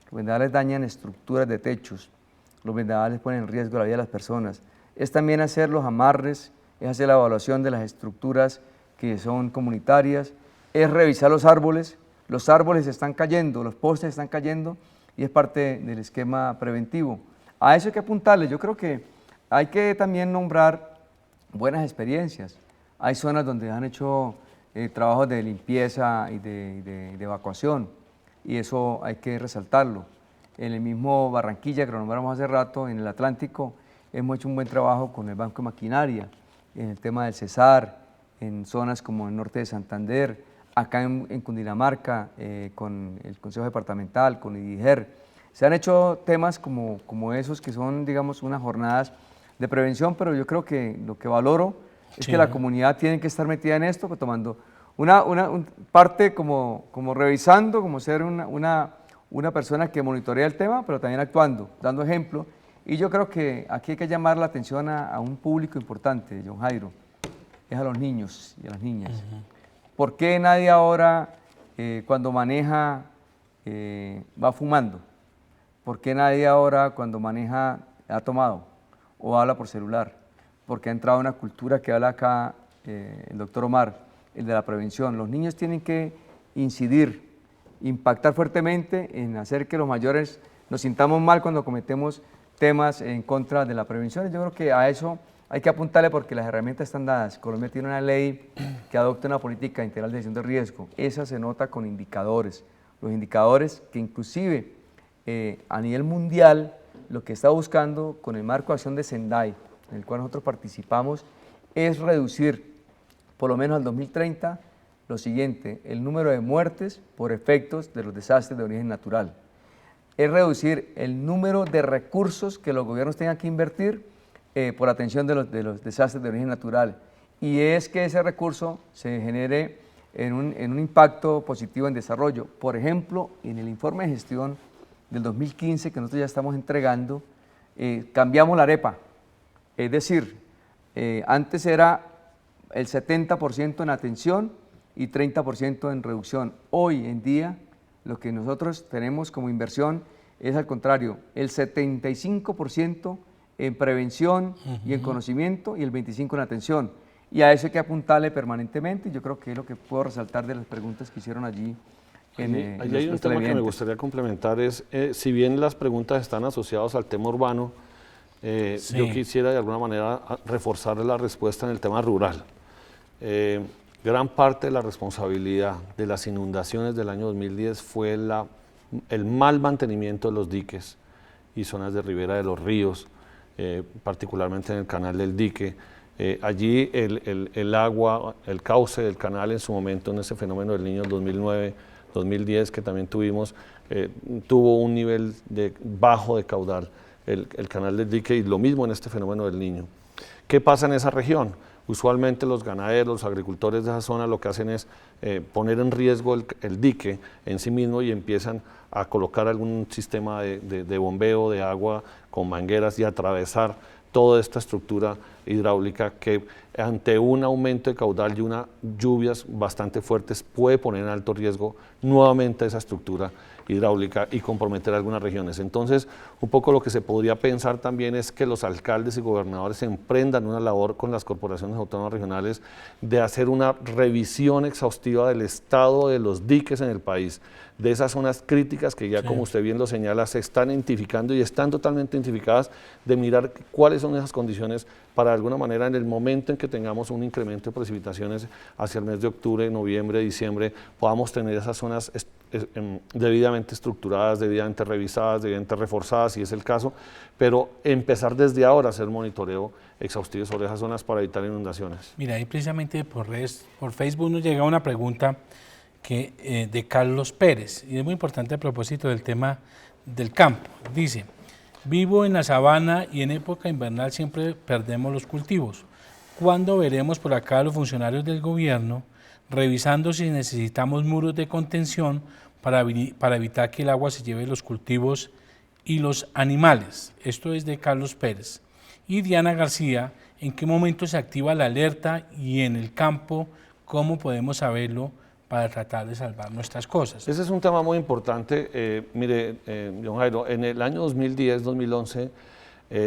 Los vendavales dañan estructuras de techos, los vendavales ponen en riesgo la vida de las personas. Es también hacer los amarres, es hacer la evaluación de las estructuras que son comunitarias, es revisar los árboles están cayendo, los postes están cayendo y es parte del esquema preventivo. A eso hay que apuntarle. Yo creo que hay que también nombrar buenas experiencias. Hay zonas donde han hecho trabajos de limpieza y de evacuación, y eso hay que resaltarlo. En el mismo Barranquilla, que lo nombramos hace rato, en el Atlántico, hemos hecho un buen trabajo con el Banco de Maquinaria, en el tema del Cesar, en zonas como el norte de Santander, acá en Cundinamarca, con el Consejo Departamental, con IDIGER. Se han hecho temas como esos que son, digamos, unas jornadas de prevención, pero yo creo que lo que valoro es que la comunidad tiene que estar metida en esto, pues, tomando una parte como revisando, como ser una persona que monitorea el tema, pero también actuando, dando ejemplo Y yo creo que aquí hay que llamar la atención a un público importante, John Jairo, es a los niños y a las niñas. ¿Por qué nadie ahora cuando maneja va fumando? ¿Por qué nadie ahora cuando maneja ha tomado o habla por celular? Porque ha entrado una cultura que habla acá el doctor Omar, el de la prevención. Los niños tienen que incidir, impactar fuertemente en hacer que los mayores nos sintamos mal cuando cometemos temas en contra de la prevención. Yo creo que a eso hay que apuntarle porque las herramientas están dadas. Colombia tiene una ley que adopta una política integral de gestión de riesgo. Esa se nota con indicadores. Los indicadores que inclusive a nivel mundial lo que está buscando con el marco de acción de Sendai, en el cual nosotros participamos, es reducir por lo menos al 2030 lo siguiente: el número de muertes por efectos de los desastres de origen natural. Es reducir el número de recursos que los gobiernos tengan que invertir por atención de los desastres de origen natural, y es que ese recurso se genere en un impacto positivo en desarrollo. Por ejemplo, en el informe de gestión del 2015 que nosotros ya estamos entregando, cambiamos la arepa, es decir, antes era el 70% en atención y 30% en reducción. Hoy en día lo que nosotros tenemos como inversión es al contrario, el 75% en prevención y en conocimiento y el 25% en atención. Y a eso hay que apuntarle permanentemente, y yo creo que es lo que puedo resaltar de las preguntas que hicieron allí. Ahí hay un tema que me gustaría complementar, es si bien las preguntas están asociadas al tema urbano, Sí. yo quisiera de alguna manera reforzar la respuesta en el tema rural. Gran parte de la responsabilidad de las inundaciones del año 2010 fue el mal mantenimiento de los diques y zonas de ribera de los ríos, particularmente en el canal del dique. Allí el agua, el cauce del canal en su momento, en ese fenómeno del Niño 2009-2010 que también tuvimos, tuvo un nivel bajo de caudal, el canal del dique, y lo mismo en este fenómeno del Niño. ¿Qué pasa en esa región? Usualmente los ganaderos, los agricultores de esa zona lo que hacen es poner en riesgo el dique en sí mismo y empiezan a colocar algún sistema de bombeo de agua con mangueras y atravesar toda esta estructura hidráulica que ante un aumento de caudal y unas lluvias bastante fuertes puede poner en alto riesgo nuevamente esa estructura hidráulica y comprometer algunas regiones. Entonces, un poco lo que se podría pensar también es que los alcaldes y gobernadores emprendan una labor con las corporaciones autónomas regionales de hacer una revisión exhaustiva del estado de los diques en el país, de esas zonas críticas que ya, como usted bien lo señala, se están identificando y están totalmente identificadas, de mirar cuáles son esas condiciones para de alguna manera en el momento en que tengamos un incremento de precipitaciones hacia el mes de octubre, noviembre, diciembre, podamos tener esas zonas debidamente estructuradas, debidamente revisadas, debidamente reforzadas, si es el caso, pero empezar desde ahora a hacer monitoreo exhaustivo sobre esas zonas para evitar inundaciones. Mira, ahí precisamente por Facebook nos llega una pregunta de Carlos Pérez, y es muy importante a propósito del tema del campo. Dice: vivo en la sabana y en época invernal siempre perdemos los cultivos. ¿Cuándo veremos por acá a los funcionarios del gobierno revisando si necesitamos muros de contención para evitar que el agua se lleve los cultivos y los animales? Esto es de Carlos Pérez. Y Diana García: ¿en qué momento se activa la alerta y en el campo cómo podemos saberlo para tratar de salvar nuestras cosas? Ese es un tema muy importante. Mire, don Jairo, en el año 2010-2011,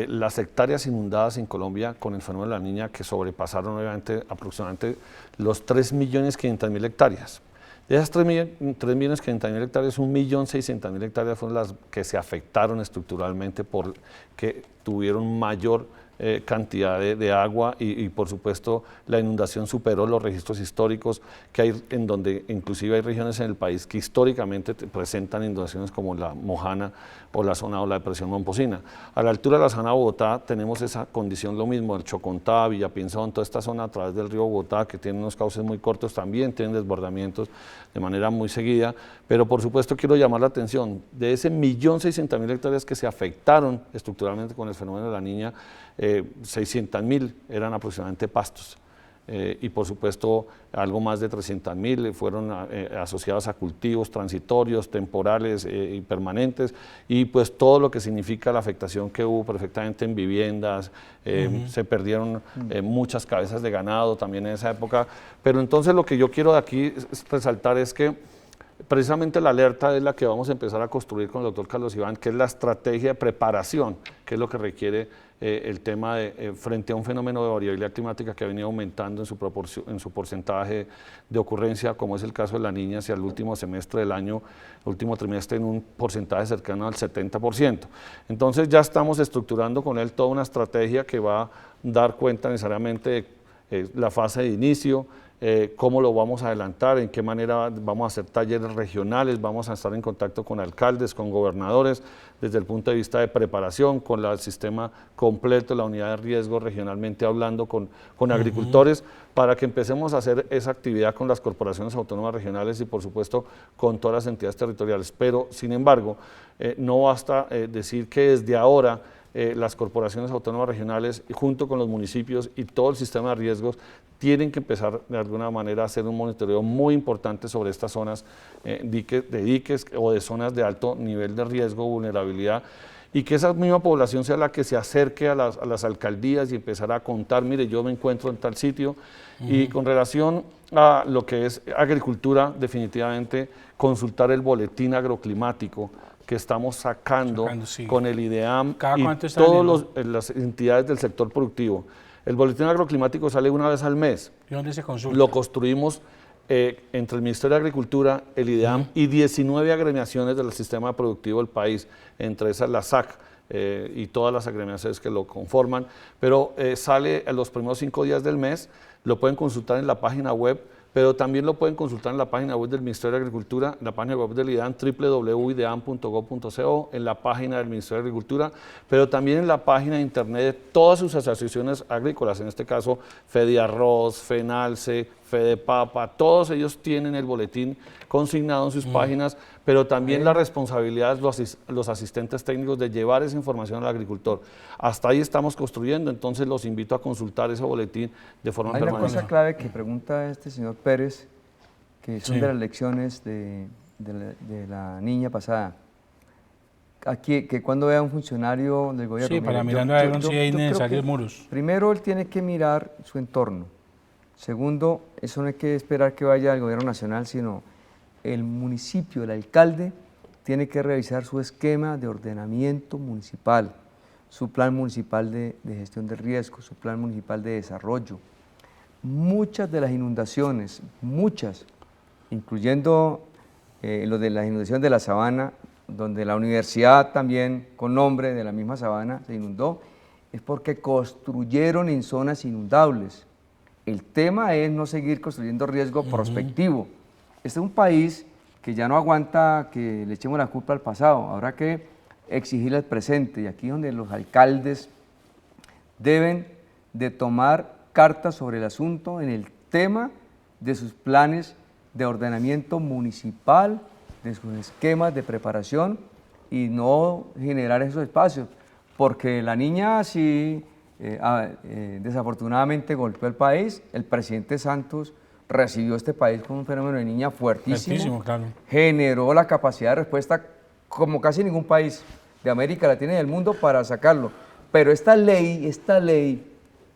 las hectáreas inundadas en Colombia con el fenómeno de la Niña, que sobrepasaron obviamente aproximadamente los 3.500.000 hectáreas. De esas 3.500.000 hectáreas, 1.600.000 hectáreas fueron las que se afectaron estructuralmente porque tuvieron mayor cantidad de agua y por supuesto la inundación superó los registros históricos que hay, en donde inclusive hay regiones en el país que históricamente presentan inundaciones como la Mojana o la zona o la depresión Momposina. A la altura de la zona de Bogotá tenemos esa condición, lo mismo, el Chocontá, Villapinzón, toda esta zona a través del río Bogotá, que tienen unos cauces muy cortos, también tienen desbordamientos de manera muy seguida, pero por supuesto quiero llamar la atención, de ese 1.600.000 hectáreas que se afectaron estructuralmente con el fenómeno de la Niña, 600.000 eran aproximadamente pastos. y por supuesto algo más de 300.000 fueron asociadas a cultivos transitorios, temporales y permanentes, y pues todo lo que significa la afectación que hubo perfectamente en viviendas, se perdieron muchas cabezas de ganado también en esa época, pero entonces lo que yo quiero de aquí resaltar es que precisamente la alerta es la que vamos a empezar a construir con el doctor Carlos Iván, que es la estrategia de preparación, que es lo que requiere el tema de, frente a un fenómeno de variabilidad climática que ha venido aumentando en su porcentaje de ocurrencia, como es el caso de la niña hacia el último semestre del año, último trimestre, en un porcentaje cercano al 70%. Entonces ya estamos estructurando con él toda una estrategia que va a dar cuenta necesariamente de la fase de inicio, cómo lo vamos a adelantar, en qué manera vamos a hacer talleres regionales, vamos a estar en contacto con alcaldes, con gobernadores, desde el punto de vista de preparación, con el sistema completo, la unidad de riesgo regionalmente hablando con agricultores, para que empecemos a hacer esa actividad con las corporaciones autónomas regionales y por supuesto con todas las entidades territoriales. Pero sin embargo, no basta decir que desde ahora las corporaciones autónomas regionales, junto con los municipios y todo el sistema de riesgos, tienen que empezar de alguna manera a hacer un monitoreo muy importante sobre estas zonas de diques o de zonas de alto nivel de riesgo, vulnerabilidad, y que esa misma población sea la que se acerque a las alcaldías y empezar a contar, mire, yo me encuentro en tal sitio. Y con relación a lo que es agricultura, definitivamente consultar el boletín agroclimático que estamos sacando sí, con el IDEAM y todas las entidades del sector productivo. El boletín agroclimático sale una vez al mes. ¿Y dónde se consulta? Lo construimos entre el Ministerio de Agricultura, el IDEAM y 19 agremiaciones del sistema productivo del país, entre esas la SAC y todas las agremiaciones que lo conforman, pero sale a los primeros 5 días del mes, lo pueden consultar en la página web, pero también lo pueden consultar en la página web del Ministerio de Agricultura, en la página web del IDEAM, www.ideam.gov.co, en la página del Ministerio de Agricultura, pero también en la página de internet de todas sus asociaciones agrícolas, en este caso Fediarroz, Fenalce, Fedepapa, todos ellos tienen el boletín consignado en sus páginas, pero también la responsabilidad de los asistentes técnicos de llevar esa información al agricultor. Hasta ahí estamos construyendo, entonces los invito a consultar ese boletín de forma permanente. Hay una cosa clave que pregunta este señor Pérez, que son de las lecciones de la niña pasada. Aquí, que cuando vea a un funcionario del gobierno... Sí, para mirando a ver si hay necesarios muros. Primero, él tiene que mirar su entorno. Segundo, eso no hay que esperar que vaya al gobierno nacional, sino el municipio, el alcalde, tiene que revisar su esquema de ordenamiento municipal, su plan municipal de gestión de riesgo, su plan municipal de desarrollo. Muchas de las inundaciones, muchas, incluyendo lo de las inundaciones de la Sabana, donde la universidad también, con nombre de la misma Sabana, se inundó, es porque construyeron en zonas inundables. El tema es no seguir construyendo riesgo prospectivo. Este es un país que ya no aguanta que le echemos la culpa al pasado, habrá que exigirle al presente, y aquí es donde los alcaldes deben de tomar cartas sobre el asunto en el tema de sus planes de ordenamiento municipal, de sus esquemas de preparación y no generar esos espacios, porque la niña sí desafortunadamente golpeó el país. El presidente Santos recibió este país con un fenómeno de niña fuertísimo, claro. Generó la capacidad de respuesta como casi ningún país de América Latina y del mundo para sacarlo. Pero esta ley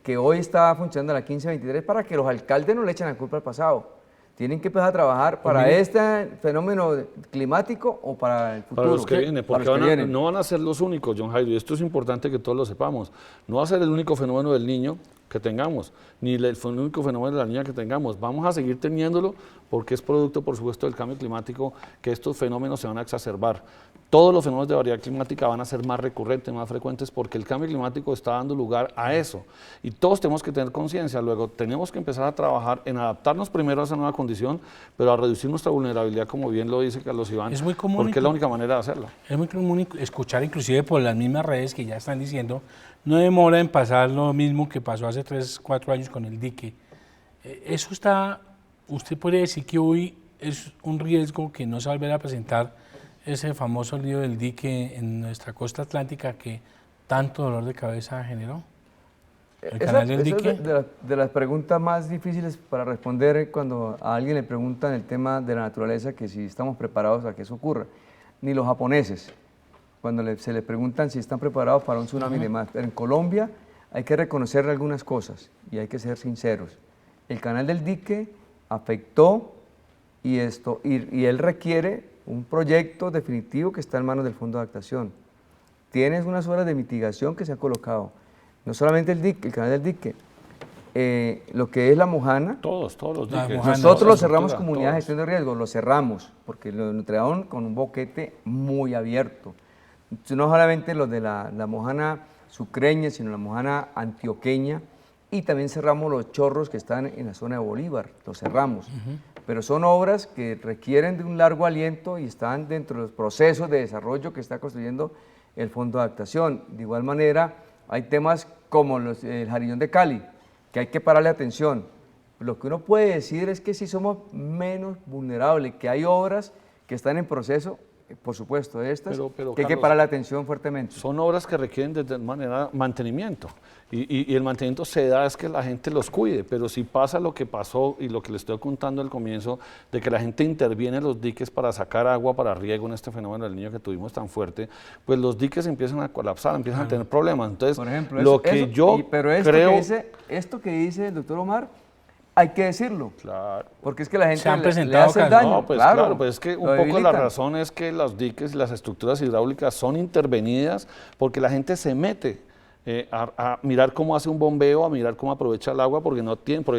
que hoy está funcionando, la 1523, para que los alcaldes no le echen la culpa al pasado. Tienen que empezar a trabajar para este fenómeno climático o para el futuro. Para los que vienen, porque no van a ser los únicos, John Jairo, y esto es importante que todos lo sepamos. No va a ser el único fenómeno del niño que tengamos, ni el único fenómeno de la niña que tengamos. Vamos a seguir teniéndolo porque es producto, por supuesto, del cambio climático, que estos fenómenos se van a exacerbar. Todos los fenómenos de variabilidad climática van a ser más recurrentes, más frecuentes, porque el cambio climático está dando lugar a eso. Y todos tenemos que tener conciencia. Luego tenemos que empezar a trabajar en adaptarnos primero a esa nueva condición, pero a reducir nuestra vulnerabilidad, como bien lo dice Carlos Iván, es muy común, porque es la única manera de hacerlo. Es muy común escuchar, inclusive por las mismas redes que ya están diciendo, no demora en pasar lo mismo que pasó hace 3, 4 años con el dique. Eso está, usted puede decir que hoy es un riesgo que no se va a volver a presentar ese famoso lío del dique en nuestra costa atlántica que tanto dolor de cabeza generó. ¿El canal del dique? Es de las preguntas más difíciles para responder cuando a alguien le preguntan el tema de la naturaleza, que si estamos preparados a que eso ocurra. Ni los japoneses, cuando se les preguntan si están preparados para un tsunami y demás. Pero en Colombia hay que reconocer algunas cosas y hay que ser sinceros. El canal del dique afectó y él requiere un proyecto definitivo que está en manos del Fondo de Adaptación. Tienes unas obras de mitigación que se han colocado. No solamente el dique, el canal del dique, lo que es la Mojana. Todos los diques. Nosotros lo cerramos como unidad de gestión de riesgo, lo cerramos, porque lo entregaron con un boquete muy abierto. No solamente los de la Mojana sucreña, sino la Mojana antioqueña, y también cerramos los chorros que están en la zona de Bolívar, los cerramos. Pero son obras que requieren de un largo aliento y están dentro de los procesos de desarrollo que está construyendo el Fondo de Adaptación. De igual manera, hay temas como el Jarillón de Cali, que hay que pararle atención. Lo que uno puede decir es que sí somos menos vulnerables, que hay obras que están en proceso, por supuesto, de estas, pero, que hay Carlos, que pararle atención fuertemente. Son obras que requieren de manera mantenimiento. Y el mantenimiento se da es que la gente los cuide, pero si pasa lo que pasó y lo que le estoy contando al comienzo, de que la gente interviene en los diques para sacar agua para riego en este fenómeno del niño que tuvimos tan fuerte, pues los diques empiezan a colapsar, empiezan a tener problemas. Entonces, por ejemplo, esto que dice el doctor Omar, hay que decirlo. Claro. Porque es que la gente se han le presentado hace daño. No, pues claro, pues es que un poco la razón es que los diques y las estructuras hidráulicas son intervenidas porque la gente se mete a mirar cómo hace un bombeo, a mirar cómo aprovecha el agua, porque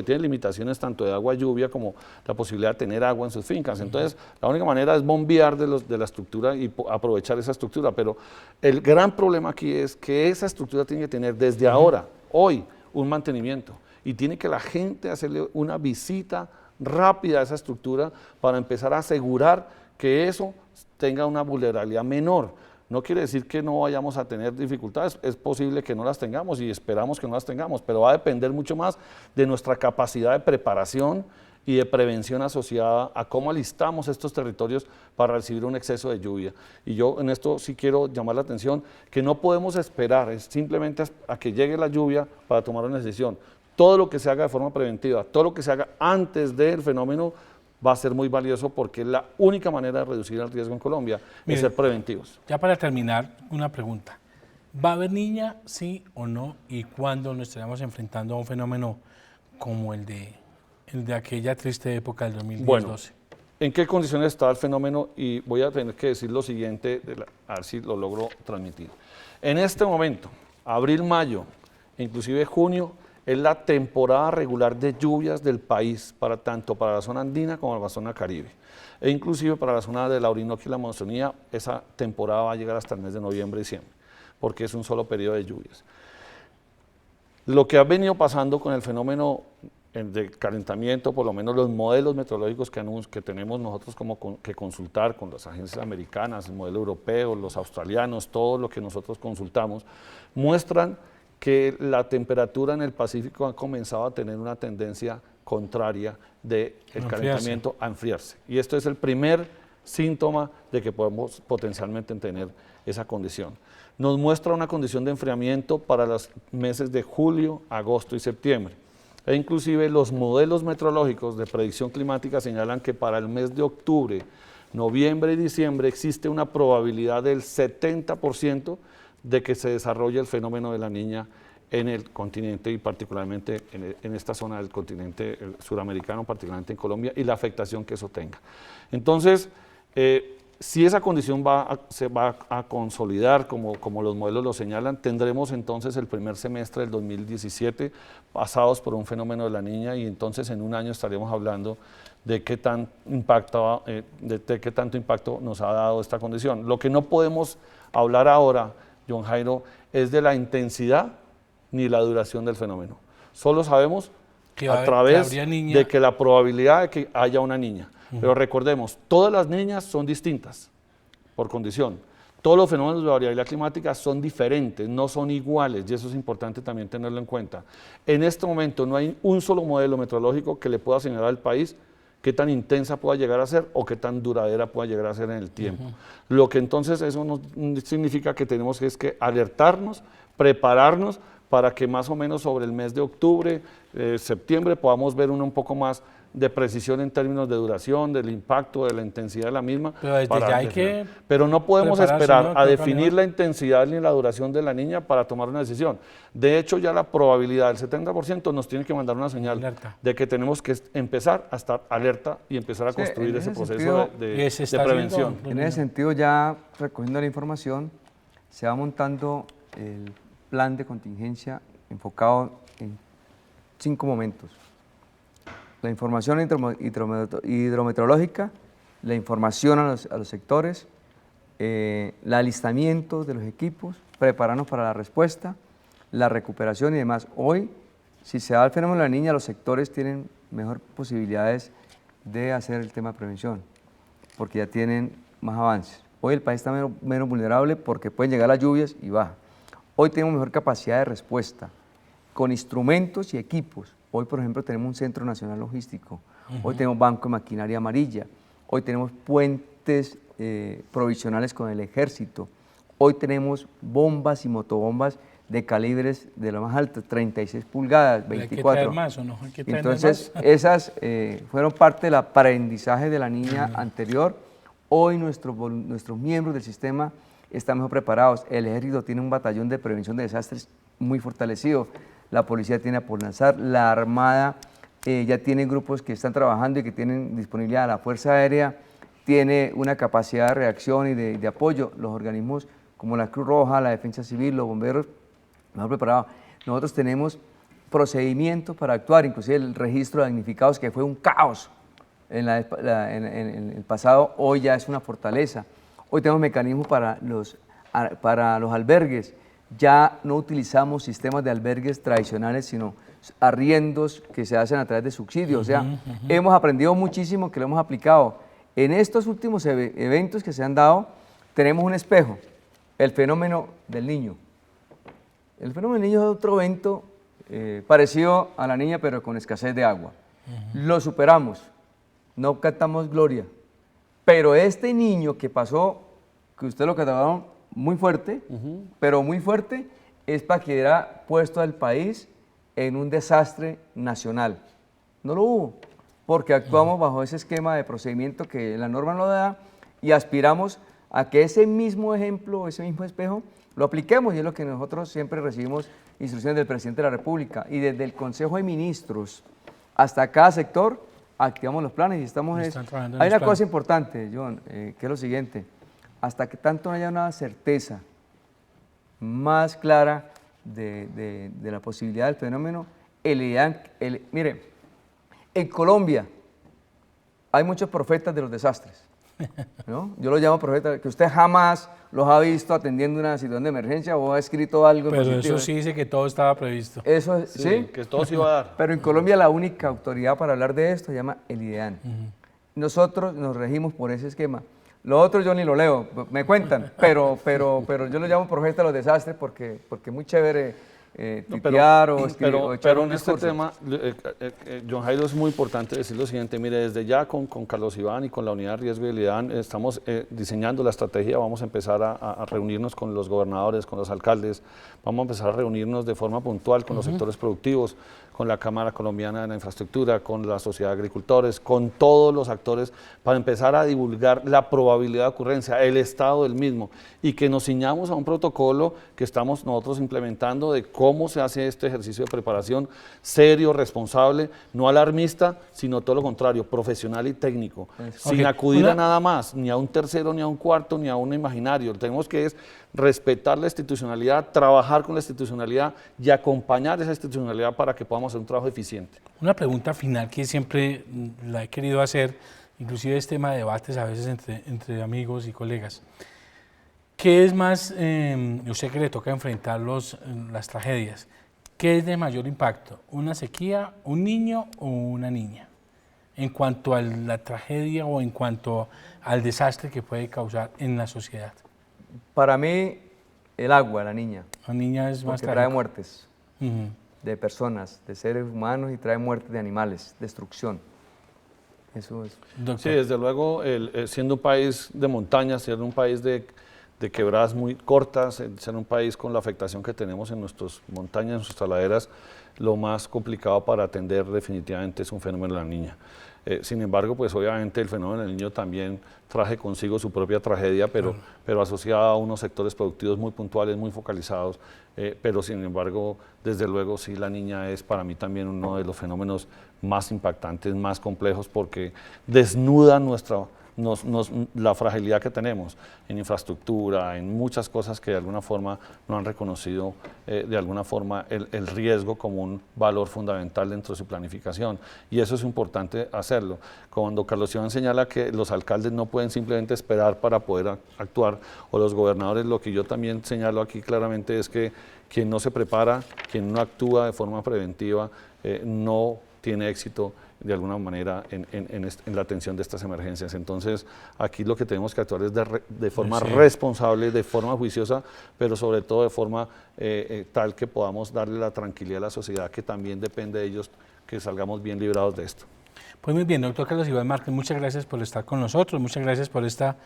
tienen limitaciones tanto de agua lluvia como la posibilidad de tener agua en sus fincas. Entonces, la única manera es bombear de la estructura y aprovechar esa estructura. Pero el gran problema aquí es que esa estructura tiene que tener desde ahora, hoy, un mantenimiento. Y tiene que la gente hacerle una visita rápida a esa estructura para empezar a asegurar que eso tenga una vulnerabilidad menor. No quiere decir que no vayamos a tener dificultades, es posible que no las tengamos y esperamos que no las tengamos, pero va a depender mucho más de nuestra capacidad de preparación y de prevención asociada a cómo alistamos estos territorios para recibir un exceso de lluvia. Y yo en esto sí quiero llamar la atención que no podemos esperar, es simplemente a que llegue la lluvia para tomar una decisión. Todo lo que se haga de forma preventiva, todo lo que se haga antes del fenómeno va a ser muy valioso porque es la única manera de reducir el riesgo en Colombia, es ser preventivos. Ya para terminar, una pregunta. ¿Va a haber niña, sí o no? ¿Y cuándo nos estaremos enfrentando a un fenómeno como el de aquella triste época del 2010-12? Bueno, ¿en qué condiciones está el fenómeno? Y voy a tener que decir lo siguiente, a ver si lo logro transmitir. En este momento, abril, mayo, inclusive junio, es la temporada regular de lluvias del país, tanto para la zona andina como para la zona caribe. E inclusive para la zona de la Orinoquia y la Amazonía, esa temporada va a llegar hasta el mes de noviembre y diciembre, porque es un solo periodo de lluvias. Lo que ha venido pasando con el fenómeno de calentamiento, por lo menos los modelos meteorológicos que tenemos nosotros que consultar con las agencias americanas, el modelo europeo, los australianos, todo lo que nosotros consultamos, muestran que la temperatura en el Pacífico ha comenzado a tener una tendencia contraria del calentamiento a enfriarse. Y esto es el primer síntoma de que podemos potencialmente tener esa condición. Nos muestra una condición de enfriamiento para los meses de julio, agosto y septiembre. E inclusive los modelos meteorológicos de predicción climática señalan que para el mes de octubre, noviembre y diciembre existe una probabilidad del 70% de que se desarrolle el fenómeno de la niña en el continente y particularmente en esta zona del continente suramericano, particularmente en Colombia, y la afectación que eso tenga. Entonces, si esa condición se va a consolidar, como los modelos lo señalan, tendremos entonces el primer semestre del 2017 pasados por un fenómeno de la niña y entonces en un año estaríamos hablando de qué tanto impacto nos ha dado esta condición. Lo que no podemos hablar ahora, John Jairo, es de la intensidad ni la duración del fenómeno. Solo sabemos a través de que la probabilidad de que haya una niña. Pero recordemos, todas las niñas son distintas por condición. Todos los fenómenos de variabilidad climática son diferentes, no son iguales, y eso es importante también tenerlo en cuenta. En este momento no hay un solo modelo meteorológico que le pueda señalar al país qué tan intensa pueda llegar a ser o qué tan duradera pueda llegar a ser en el tiempo. Lo que entonces eso nos significa que tenemos que alertarnos, prepararnos para que más o menos sobre el mes de octubre, septiembre, podamos ver un poco más de precisión en términos de duración, del impacto, de la intensidad de la misma. Pero desde ya hay que Pero no podemos prepararse, esperar ¿no? a definir la intensidad ni la duración de la niña para tomar una decisión. De hecho, ya la probabilidad del 70% nos tiene que mandar una señal Alerta. de que tenemos que empezar a estar alerta y empezar a Sí, construir en ese ese proceso sentido, de se está prevención. haciendo. En ese sentido, ya recogiendo la información, se va montando el plan de contingencia enfocado en 5 momentos. La información hidrometeorológica, la información a los sectores, el alistamiento de los equipos, prepararnos para la respuesta, la recuperación y demás. Hoy, si se da el fenómeno de la niña, los sectores tienen mejor posibilidades de hacer el tema de prevención, porque ya tienen más avances. Hoy el país está menos vulnerable porque pueden llegar las lluvias y baja. Hoy tenemos mejor capacidad de respuesta, con instrumentos y equipos. Hoy, por ejemplo, tenemos un centro nacional logístico, hoy tenemos banco de maquinaria amarilla, hoy tenemos puentes provisionales con el ejército, hoy tenemos bombas y motobombas de calibres de lo más alto, 36 pulgadas, 24. ¿Hay que traer más o no? ¿Hay que traer Entonces, más? esas fueron parte del aprendizaje de la niña anterior. Hoy nuestros miembros del sistema están mejor preparados. El ejército tiene un batallón de prevención de desastres muy fortalecido. La policía tiene a por lanzar, la Armada ya tiene grupos que están trabajando y que tienen disponibilidad. La Fuerza Aérea tiene una capacidad de reacción y de apoyo. Los organismos como la Cruz Roja, la Defensa Civil, los bomberos, mejor preparados. Nosotros tenemos procedimientos para actuar, inclusive el registro de damnificados, que fue un caos en el pasado, hoy ya es una fortaleza. Hoy tenemos mecanismos para los albergues. Ya no utilizamos sistemas de albergues tradicionales, sino arriendos que se hacen a través de subsidios. O sea, hemos aprendido muchísimo que lo hemos aplicado. En estos últimos eventos que se han dado, tenemos un espejo, el fenómeno del niño. El fenómeno del niño es otro evento parecido a la niña, pero con escasez de agua. Lo superamos, no cantamos gloria. Pero este niño que pasó, que usted lo catalogaron muy fuerte, pero muy fuerte, es para que hubiera puesto al país en un desastre nacional. No lo hubo, porque actuamos bajo ese esquema de procedimiento que la norma nos da y aspiramos a que ese mismo ejemplo, ese mismo espejo, lo apliquemos, y es lo que nosotros siempre recibimos instrucciones del presidente de la República, y desde el Consejo de Ministros hasta cada sector activamos los planes y estamos... Hay una cosa importante, John, que es lo siguiente: hasta que tanto no haya una certeza más clara de la posibilidad del fenómeno, mire, en Colombia hay muchos profetas de los desastres, ¿no? Yo los llamo profetas, que usted jamás los ha visto atendiendo una situación de emergencia o ha escrito algo Pero positivo. eso sí dice que todo estaba previsto. Eso es, ¿sí? Que todo se iba a dar. Pero en Colombia la única autoridad para hablar de esto se llama el IDEAN. Nosotros nos regimos por ese esquema. Lo otro yo ni lo leo, me cuentan, pero yo lo llamo profeta de los desastres porque es muy chévere tuitear o escribir. Pero en este tema, John Jairo, es muy importante decir lo siguiente: mire, desde ya con Carlos Iván y con la unidad de riesgo y habilidad estamos diseñando la estrategia. Vamos a empezar a reunirnos con los gobernadores, con los alcaldes, vamos a empezar a reunirnos de forma puntual con los sectores productivos, con la Cámara Colombiana de la Infraestructura, con la Sociedad de Agricultores, con todos los actores, para empezar a divulgar la probabilidad de ocurrencia, el estado del mismo, y que nos ciñamos a un protocolo que estamos nosotros implementando de cómo se hace este ejercicio de preparación serio, responsable, no alarmista, sino todo lo contrario, profesional y técnico, sin acudir a nada más, ni a un tercero, ni a un cuarto, ni a un imaginario. Tenemos que respetar la institucionalidad, trabajar con la institucionalidad y acompañar esa institucionalidad para que podamos hacer un trabajo eficiente. Una pregunta final que siempre la he querido hacer, inclusive es tema de debates a veces entre amigos y colegas. ¿Qué es más, yo sé que le toca enfrentar las tragedias, qué es de mayor impacto, una sequía, un niño o una niña, en cuanto a la tragedia o en cuanto al desastre que puede causar en la sociedad? Para mí, el agua, la niña. La niña es más porque trae muertes de personas, de seres humanos, y trae muertes de animales, destrucción. Eso es. Sí, desde luego, siendo un país de montañas, siendo un país de de quebradas muy cortas, ser un país con la afectación que tenemos en nuestras montañas, en nuestras laderas, lo más complicado para atender definitivamente es un fenómeno de la niña. Sin embargo, pues obviamente el fenómeno del niño también traje consigo su propia tragedia, pero asociada a unos sectores productivos muy puntuales, muy focalizados, pero sin embargo, desde luego sí la niña es para mí también uno de los fenómenos más impactantes, más complejos, porque desnuda la fragilidad que tenemos en infraestructura, en muchas cosas que de alguna forma no han reconocido de alguna forma el riesgo como un valor fundamental dentro de su planificación, y eso es importante hacerlo. Cuando Carlos Iván señala que los alcaldes no pueden simplemente esperar para poder actuar, o los gobernadores, lo que yo también señalo aquí claramente es que quien no se prepara, quien no actúa de forma preventiva, no tiene éxito de alguna manera en la atención de estas emergencias. Entonces, aquí lo que tenemos que actuar es de forma responsable, de forma juiciosa, pero sobre todo de forma tal que podamos darle la tranquilidad a la sociedad, que también depende de ellos, que salgamos bien librados de esto. Pues muy bien, doctor Carlos Iván Márquez, muchas gracias por estar con nosotros, muchas gracias por esta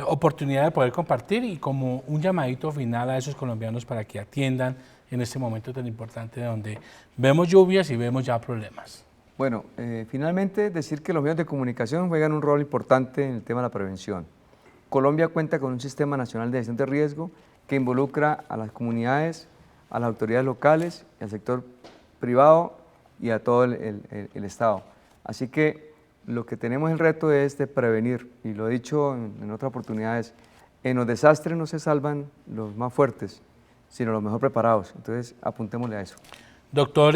oportunidad de poder compartir, y como un llamadito final a esos colombianos para que atiendan en este momento tan importante donde vemos lluvias y vemos ya problemas. Bueno, finalmente decir que los medios de comunicación juegan un rol importante en el tema de la prevención. Colombia cuenta con un sistema nacional de gestión de riesgo que involucra a las comunidades, a las autoridades locales, al sector privado y a todo el Estado. Así que lo que tenemos el reto es de prevenir, y lo he dicho en otras oportunidades, en los desastres no se salvan los más fuertes, sino los mejor preparados. Entonces apuntémosle a eso. Doctor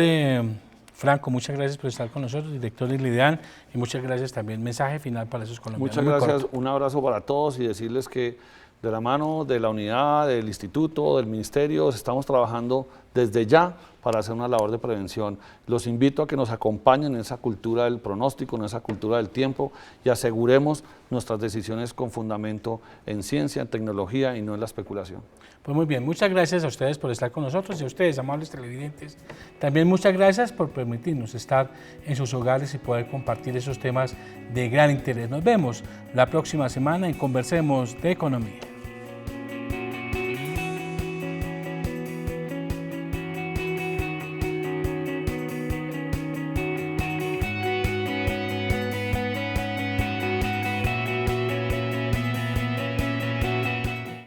Franco, muchas gracias por estar con nosotros, director del IDEAN, y muchas gracias también. Mensaje final para esos colombianos. Muchas gracias, un abrazo para todos y decirles que de la mano de la unidad, del instituto, del ministerio, estamos trabajando desde ya para hacer una labor de prevención. Los invito a que nos acompañen en esa cultura del pronóstico, en esa cultura del tiempo, y aseguremos nuestras decisiones con fundamento en ciencia, en tecnología y no en la especulación. Pues muy bien, muchas gracias a ustedes por estar con nosotros, y a ustedes, amables televidentes, también muchas gracias por permitirnos estar en sus hogares y poder compartir esos temas de gran interés. Nos vemos la próxima semana en Conversemos de Economía.